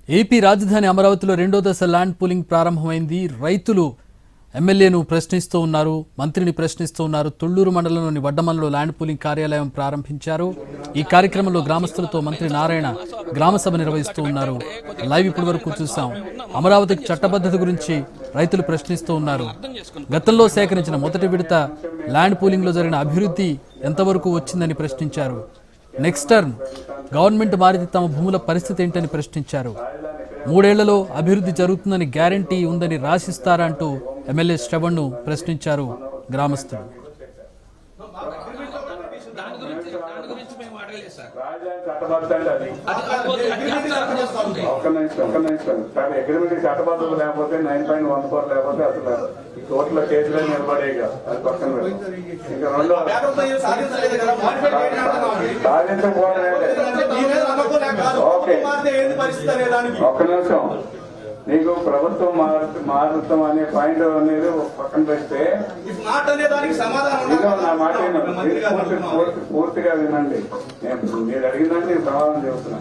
AP రాజధాని అమరావతిలో రెండో దశ ల్యాండ్ పూలింగ్ ప్రారంభమైంది. రైతులు ఎమ్మెల్యేను ప్రశ్నిస్తూ ఉన్నారు, మంత్రిని ప్రశ్నిస్తూ ఉన్నారు. తుళ్లూరు మండలంలోని వడ్డమన్లో ల్యాండ్ పూలింగ్ కార్యాలయం ప్రారంభించారు. ఈ కార్యక్రమంలో గ్రామస్తులతో మంత్రి నారాయణ గ్రామ సభ నిర్వహిస్తూ ఉన్నారు. లైవ్ ఇప్పటి వరకు చూసాం. అమరావతికి చట్టబద్ధత గురించి రైతులు ప్రశ్నిస్తూ ఉన్నారు. గతంలో సేకరించిన మొదటి విడత ల్యాండ్ పూలింగ్ లో జరిగిన అభివృద్ధి ఎంతవరకు వచ్చిందని ప్రశ్నించారు. నెక్స్ట్ టర్మ్ గవర్నమెంట్ మారితే తమ భూముల పరిస్థితి ఏంటని ప్రశ్నించారు. 3 ఏళ్లలో అభివృద్ధి జరుగుతుందని గ్యారంటీ ఉందని రాసిస్తారా అంటూ ఎమ్మెల్యే శ్రవణ్ను ప్రశ్నించారు గ్రామస్తులు. అగ్రిమెంట్ చట్టబద్ధత లేకపోతే 9.14 లేకపోతే అసలు ఈ కోర్టులో కేసులే నిలబడేగా అది పక్కన ఇంకా రెండో ఒక్క నిమిషం. నీకు ప్రభుత్వం మారుతాం అనే పాయింట్ అనేది పక్కన పెడితే నా మాట పూర్తిగా వినండి. మీరు అడిగిందని నేను సమాధానం చెబుతున్నా.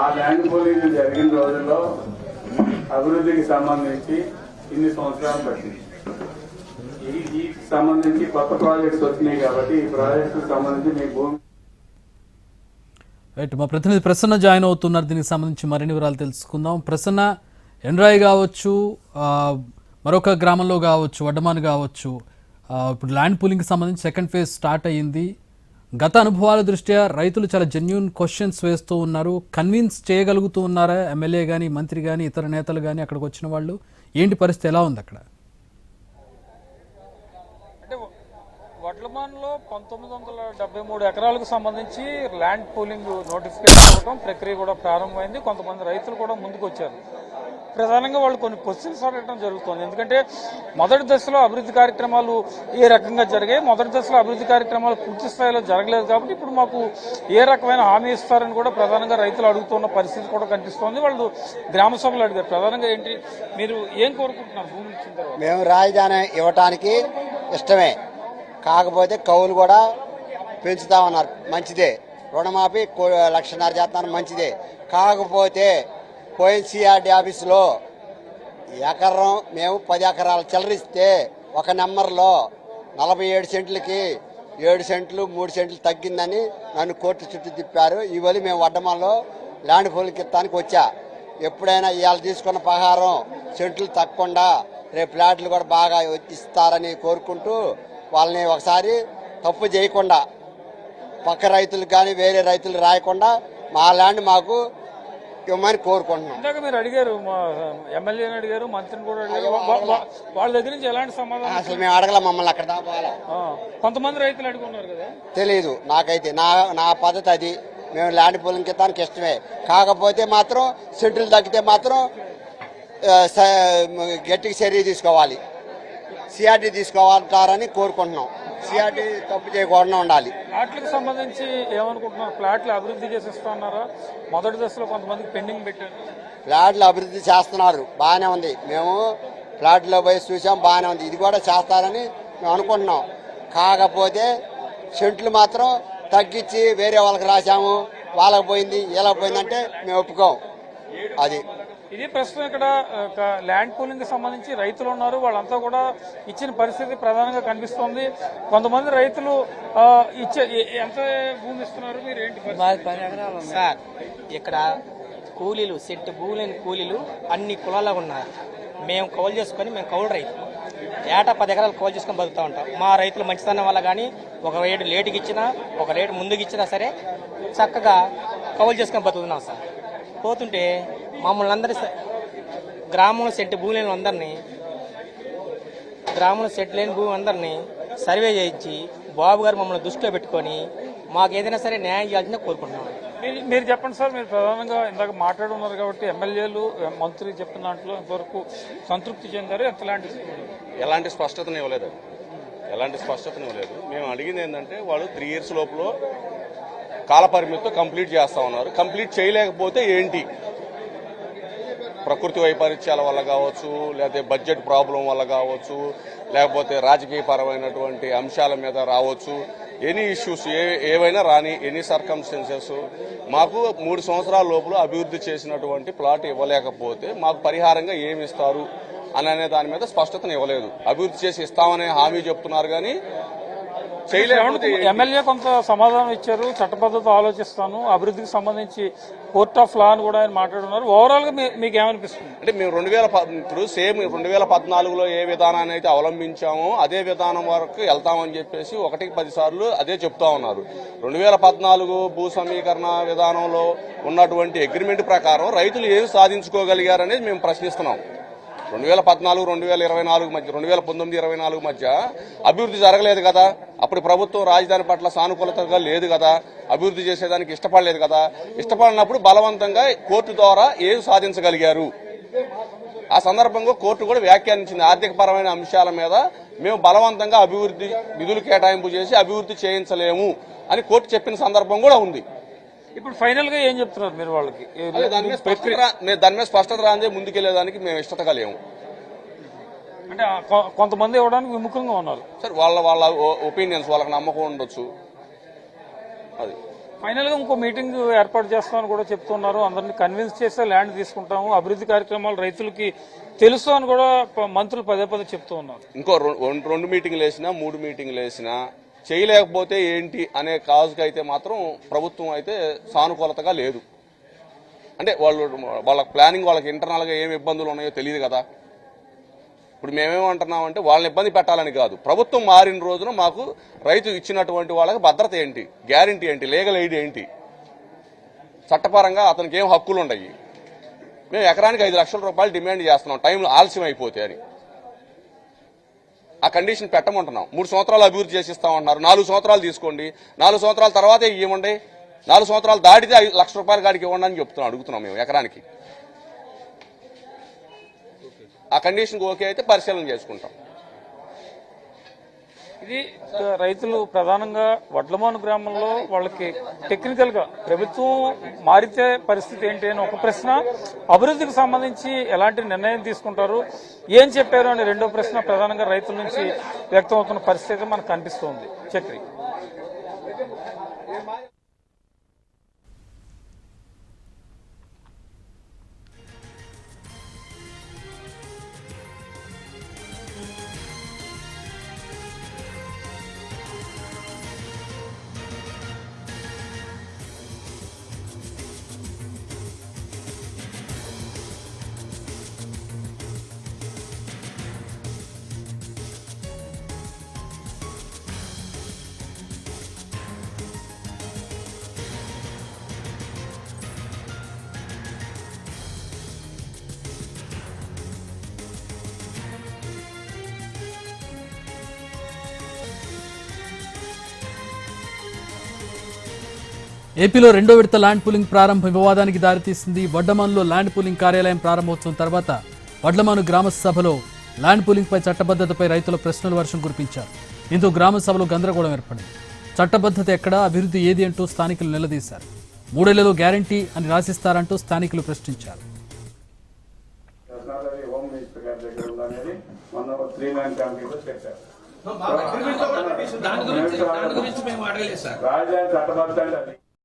ఆ ల్యాండ్ పూలింగ్ జరిగిన రోజుల్లో అభివృద్ధికి సంబంధించి ఇన్ని సంవత్సరాలు పట్టింది. ఈ సంబంధించి కొత్త ప్రాజెక్ట్స్ వచ్చినాయి కాబట్టి ఈ ప్రాజెక్టుకు సంబంధించి మీ భూమి రైట్. మా ప్రతినిధి ప్రసన్న జాయిన్ అవుతున్నారు. దీనికి సంబంధించి మరిన్ని వివరాలు తెలుసుకుందాం. ప్రసన్న, ఎండ్రాయి కావచ్చు, మరొక గ్రామంలో కావచ్చు, వడ్డమాన్ కావచ్చు, ఇప్పుడు ల్యాండ్ పూలింగ్కి సంబంధించి సెకండ్ ఫేజ్ స్టార్ట్ అయ్యింది. గత అనుభవాల దృష్ట్యా రైతులు చాలా జెన్యూన్ క్వశ్చన్స్ వేస్తూ ఉన్నారు. కన్విన్స్ చేయగలుగుతూ ఉన్నారా ఎమ్మెల్యే కానీ, మంత్రి కానీ, ఇతర నేతలు కానీ అక్కడికి వచ్చిన వాళ్ళు? ఏంటి పరిస్థితి, ఎలా ఉంది అక్కడ? వడ్లమాన్లో 1973 ఎకరాలకు సంబంధించి ల్యాండ్ పూలింగ్ నోటిఫికేషన్ ఇవ్వడం ప్రక్రియ కూడా ప్రారంభమైంది. కొంతమంది రైతులు కూడా ముందుకు వచ్చారు. ప్రధానంగా వాళ్ళు కొన్ని క్వశ్చన్స్ అడగడం జరుగుతుంది. ఎందుకంటే మొదటి దశలో అభివృద్ధి కార్యక్రమాలు ఏ రకంగా జరిగాయి, మొదటి దశలో అభివృద్ధి కార్యక్రమాలు పూర్తి స్థాయిలో జరగలేదు కాబట్టి ఇప్పుడు మాకు ఏ రకమైన హామీ ఇస్తారని కూడా ప్రధానంగా రైతులు అడుగుతున్న పరిస్థితి కూడా కనిపిస్తోంది. వాళ్ళు గ్రామ సభలు అడిగారు. ప్రధానంగా ఏంటి, మీరు ఏం కోరుకుంటున్నారు భూమి ఇచ్చిన తర్వాత? మేము రాజధాని ఇవ్వటానికి ఇష్టమే, కాకపోతే కౌలు కూడా పెంచుతామన్నారు, మంచిదే. రుణమాఫీ 1,00,000 చేస్తాను, మంచిదే. కాకపోతే పోయిన సిఆర్డి ఆఫీసులో ఎకరం మేము 10 ఎకరాలు చెల్లరిస్తే ఒక నెంబర్లో 47 సెంట్లకి 7 సెంట్లు 3 సెంట్లు తగ్గిందని నన్ను కోర్టు చుట్టూ తిప్పారు. ఇవాళ మేము వడ్డమల్లో ల్యాండ్ పూలింగ్ ఇస్తానికి వచ్చా. ఎప్పుడైనా ఇవాళ తీసుకున్న ప్రకారం సెంట్లు తగ్గకుండా రేపు ఫ్లాట్లు కూడా బాగా ఇస్తారని కోరుకుంటూ వాళ్ళని ఒకసారి తప్పు చేయకుండా పక్క రైతులకు కానీ వేరే రైతులు రాయకుండా మా ల్యాండ్ మాకు ఇవ్వమని కోరుకుంటున్నాం. ఇందాక మీరు అడిగారు, మా ఎమ్మెల్యేని అడిగారు, మంత్రిని కూడా అడిగారు. వాళ్ళ దగ్గర నుంచి ఎలాంటి సమాధానం? అసలు మేము అడగల, మమ్మల్ని అక్కడ దాపాలా. కొంతమంది రైతులు అడుగున్నారు కదా, తెలీదు నాకైతే. నా పద్ధతి అది. మేము ల్యాండ్ పూలింగ్ ఇస్తానికి ఇష్టమే, కాకపోతే మాత్రం సెంట్లు తగ్గితే మాత్రం గట్టిగా చర్య తీసుకోవాలి, సిఆర్డీ తీసుకోవాలంటారని కోరుకుంటున్నాం. సిఆర్డీ తప్పు చేయకుండా ఉండాలి. ఫ్లాట్లకు సంబంధించి ఏమనుకుంటున్నారు? ఫ్లాట్లు అభివృద్ధి చేసేస్తున్నారా? మొదటి దశలో కొంతమందికి పెండింగ్ పెట్టారు. ఫ్లాట్లు అభివృద్ధి చేస్తున్నారు, బాగానే ఉంది. మేము ఫ్లాట్లో పోయి చూసాం, బాగానే ఉంది. ఇది కూడా చేస్తారని మేము అనుకుంటున్నాం. కాకపోతే సెంట్లు మాత్రం తగ్గించి వేరే వాళ్ళకి రాశాము, వాళ్ళకి పోయింది వీళ్ళకి పోయిందంటే మేము ఒప్పుకోం. అది ఇది ప్రస్తుతం ఇక్కడ ల్యాండ్ పూలింగ్ కి సంబంధించి రైతులు ఉన్నారు. వాళ్ళంతా కూడా ఇచ్చిన పరిస్థితి ప్రధానంగా కనిపిస్తోంది. కొంతమంది రైతులు ఎంత భూమి ఇస్తున్నారు? మీరు ఏంటి? 10 ఎకరాలు సార్. ఇక్కడ కూలీలు, సెట్ భూములేని కూలీలు అన్ని కులాల్లో ఉన్నారు. మేము కౌలు చేసుకొని, మేము కౌలు రైతులు ఏటా 10 ఎకరాలు కౌలు చేసుకొని బతుకుతూ ఉంటాం. మా రైతులు మంచితనం వల్ల కానీ ఒక రేటు లేటుకి ఇచ్చినా, ఒక రేటు ముందుకు ఇచ్చినా సరే చక్కగా కౌలు చేసుకొని బతుకుతున్నాం సార్. పోతుంటే మమ్మల్ని అందరి గ్రామంలో సెట్ భూమి లేని అందరినీ, గ్రామంలో సెట్ లేని భూమి అందరినీ సర్వే చేయించి బాబు గారు మమ్మల్ని దృష్టిలో పెట్టుకొని మాకు ఏదైనా సరే న్యాయం చేయాల్సిందే కోరుకుంటున్నాం. మీరు చెప్పండి సార్. మీరు ప్రధానంగా ఇందాక మాట్లాడున్నారు కాబట్టి ఎమ్మెల్యేలు, మంత్రి చెప్పిన దాంట్లో ఇంతవరకు సంతృప్తి చెందారు? ఎలాంటి స్పష్టతను ఇవ్వలేదు. మేము అడిగింది ఏంటంటే వాళ్ళు 3 years లోపల కాల పరిమితితో కంప్లీట్ చేస్తా ఉన్నారు. కంప్లీట్ చేయలేకపోతే ఏంటి? ప్రకృతి వైపరీత్యాల వల్ల కావచ్చు, లేకపోతే బడ్జెట్ ప్రాబ్లం వల్ల కావచ్చు, లేకపోతే రాజకీయపరమైనటువంటి అంశాల మీద రావచ్చు. ఎనీ ఇష్యూస్ ఏవైనా రాని, ఎనీ సర్కమ్స్టెన్సెస్ మాకు 3 సంవత్సరాల లోపల అభివృద్ధి చేసినటువంటి ప్లాట్ ఇవ్వలేకపోతే మాకు పరిహారంగా ఏమి ఇస్తారు అనే దాని మీద స్పష్టతను ఇవ్వలేదు. అభివృద్ధి చేసి ఇస్తామనే హామీ చెప్తున్నారు కానీ చేయలేకపోతే ఎమ్మెల్యే కొంత సమాధానం ఇచ్చారు, చట్టబద్ధత ఆలోచిస్తాను, అభివృద్ధికి సంబంధించి కోర్ట్ ఆఫ్ లా అని కూడా ఆయన మాట్లాడుతున్నారు. ఓవరాల్ గా మీకు ఏమనిపిస్తుంది? అంటే మేము 2014లో ఏ విధానాన్ని అయితే అవలంబించామో అదే విధానం వరకు వెళ్తామని చెప్పేసి 1-10 సార్లు అదే చెప్తా ఉన్నారు. 2014 భూ సమీకరణ విధానంలో ఉన్నటువంటి అగ్రిమెంట్ ప్రకారం రైతులు ఏమి సాధించుకోగలిగారనేది మేము ప్రశ్నిస్తున్నాం. 2014, 2024 మధ్య, 2019-24 మధ్య అభివృద్ధి జరగలేదు కదా. అప్పుడు ప్రభుత్వం రాజధాని పట్ల సానుకూలతగా లేదు కదా, అభివృద్ధి చేసేదానికి ఇష్టపడలేదు కదా. ఇష్టపడినప్పుడు బలవంతంగా కోర్టు ద్వారా ఏం సాధించగలిగారు? ఆ సందర్భంగా కోర్టు కూడా వ్యాఖ్యానించింది. ఆర్థికపరమైన అంశాల మీద మేము బలవంతంగా అభివృద్ధి నిధులు కేటాయింపు చేసి అభివృద్ధి చేయించలేము అని కోర్టు చెప్పిన సందర్భం కూడా ఉంది. ఇప్పుడు ఫైనల్ గా ఏం చెప్తున్నారు మీరు వాళ్ళకి? దాని మీద స్పష్టత రాందే ముందుకెళ్లేదానికి మేము ఇష్టతగా లేము. అంటే కొంతమంది ఇవ్వడానికి విముఖంగా ఉన్నారు సార్. వాళ్ళ ఒపీనియన్స్, వాళ్ళకి నమ్మకం ఉండొచ్చు. అది ఫైనల్ గా ఇంకో మీటింగ్ ఏర్పాటు చేస్తామని కూడా చెప్తున్నారు. అందరినీ కన్విన్స్ చేస్తే ల్యాండ్ తీసుకుంటాము, అభివృద్ధి కార్యక్రమాలు రైతులకి తెలుసు అని కూడా మంత్రులు పదే చెప్తూ ఉన్నారు. ఇంకో 2 మీటింగ్లు వేసినా 3 మీటింగ్లు వేసినా చేయలేకపోతే ఏంటి అనే కాజుకి అయితే మాత్రం ప్రభుత్వం అయితే సానుకూలతగా లేదు. అంటే వాళ్ళ ప్లానింగ్, వాళ్ళకి ఇంటర్నల్గా ఏమి ఇబ్బందులు ఉన్నాయో తెలియదు కదా. ఇప్పుడు మేమేమంటున్నామంటే వాళ్ళని ఇబ్బంది పెట్టాలని కాదు, ప్రభుత్వం మారిన రోజున మాకు రైతు ఇచ్చినటువంటి వాళ్ళకి భద్రత ఏంటి, గ్యారంటీ ఏంటి, లీగల్ ఎయిడ్ ఏంటి, చట్టపరంగా అతనికి ఏం హక్కులు ఉన్నాయి. మేము ఎకరానికి 5 లక్షల రూపాయలు డిమాండ్ చేస్తున్నాం టైం ఆలస్యం అయిపోతే అని. ఆ కండిషన్ పెట్టమంటున్నాం. 3 సంవత్సరాలు అభివృద్ధి చేసిస్తామంటున్నారు. 4 సంవత్సరాలు తీసుకోండి, 4 సంవత్సరాల తర్వాతే ఇవ్వండి. 4 సంవత్సరాలు దాటితే 5 లక్షల రూపాయల కాడికి ఇవ్వండి అని అడుగుతున్నాం మేము ఎకరానికి. ఆ కండిషన్కి ఓకే అయితే పరిశీలన చేసుకుంటాం. ఇది రైతులు ప్రధానంగా వడ్లమాను గ్రామంలో వాళ్ళకి టెక్నికల్ గా ప్రభుత్వం మారితే పరిస్థితి ఏంటి అని ఒక ప్రశ్న, అభివృద్ధికి సంబంధించి ఎలాంటి నిర్ణయం తీసుకుంటారు, ఏం చెప్పారు అని రెండో ప్రశ్న ప్రధానంగా రైతుల నుంచి వ్యక్తం అవుతున్న పరిస్థితి మనకు కనిపిస్తోంది. చక్రి. ఏపీలో 2వ విడత ల్యాండ్ పూలింగ్ ప్రారంభం వివాదానికి దారితీసింది. వడ్లమానులో ల్యాండ్ పూలింగ్ కార్యాలయం ప్రారంభోత్సవం తర్వాత వడ్లమాను గ్రామ సభలో ల్యాండ్ పూలింగ్పై చట్టబద్ధతపై రైతుల ప్రశ్నల వర్షం కురిపించారు. దీంతో గ్రామ సభలో గందరగోళం ఏర్పడింది. చట్టబద్ధత ఎక్కడా, అభివృద్ధి ఏది అంటూ స్థానికులు నిలదీశారు. 3 ఏళ్లలో గ్యారంటీ అని రాసిస్తారంటూ స్థానికులు ప్రశ్నించారు. రాజధాని చట్టబద్ధ